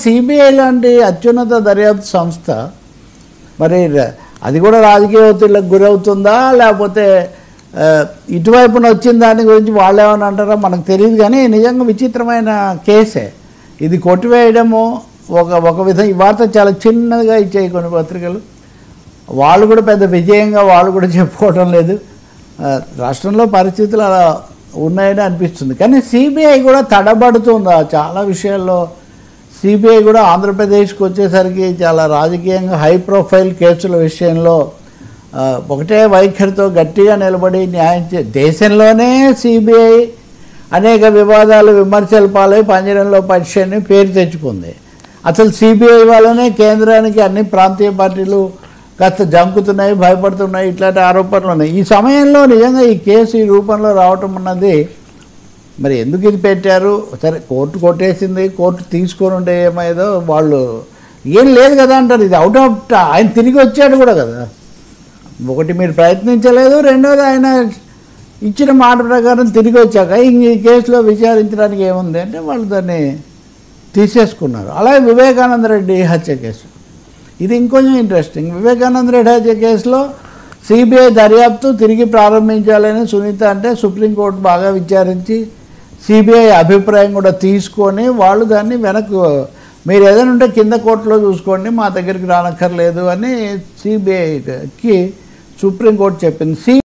CBI లాంటి అత్యున్నత దర్యాప్తు సంస్థ మరి అది కూడా రాజకీయ ఒత్తిళ్లకు గురవుతుందా, లేకపోతే ఇటువైపున వచ్చిన దాని గురించి వాళ్ళు ఏమని అంటారో మనకు తెలియదు. కానీ నిజంగా విచిత్రమైన కేసే ఇది. కొట్టివేయడము ఒక విధంగా ఈ వార్త చాలా చిన్నగా ఇచ్చాయి కొన్ని పత్రికలు. వాళ్ళు కూడా పెద్ద విజయంగా వాళ్ళు కూడా చెప్పుకోవడం లేదు. రాష్ట్రంలో పరిస్థితులు అలా ఉన్నాయని అనిపిస్తుంది. కానీ సిబిఐ కూడా తడబడుతుందా చాలా విషయాల్లో. సిబిఐ కూడా ఆంధ్రప్రదేశ్కి వచ్చేసరికి చాలా రాజకీయంగా హై ప్రొఫైల్ కేసుల విషయంలో ఒకటే వైఖరితో గట్టిగా నిలబడి న్యాయం దేశంలోనే సిబిఐ అనేక వివాదాలు విమర్శల పాలై పంజరంలో పక్షాన్ని పేరు తెచ్చుకుంది. అసలు సిబిఐ వల్లనే కేంద్రానికి అన్ని ప్రాంతీయ పార్టీలు కాస్త జంకుతున్నాయి, భయపడుతున్నాయి, ఇట్లాంటి ఆరోపణలు ఉన్నాయి. ఈ సమయంలో నిజంగా ఈ కేసు ఈ రూపంలో రావటం అన్నది మరి ఎందుకు ఇది పెట్టారు? సరే కోర్టు కొట్టేసింది, కోర్టు తీసుకొని ఉంటే ఏమైందో వాళ్ళు ఏం లేదు కదా అంటారు. ఇది అవుట్ ఆఫ్ ఆయన తిరిగి వచ్చాడు కూడా కదా. ఒకటి మీరు ప్రయత్నించలేదు, రెండోది ఆయన ఇచ్చిన మాట ప్రకారం తిరిగి వచ్చాక ఈ కేసులో విచారించడానికి ఏముంది అంటే వాళ్ళు దాన్ని తీసేసుకున్నారు. అలాగే వివేకానంద రెడ్డి హత్య కేసు ఇది ఇంకొంచెం ఇంట్రెస్టింగ్. వివేకానంద రెడ్డి హత్య కేసులో సిబిఐ దర్యాప్తు తిరిగి ప్రారంభించాలని సునీత అంటే సుప్రీంకోర్టు బాగా విచారించి సిబిఐ అభిప్రాయం కూడా తీసుకొని వాళ్ళు దాన్ని వెనక్కి మీరు ఏదైనా ఉంటే కింద కోర్టులో చూసుకోండి, మా దగ్గరికి రానక్కర్లేదు అని సిబిఐకి సుప్రీంకోర్టు చెప్పింది.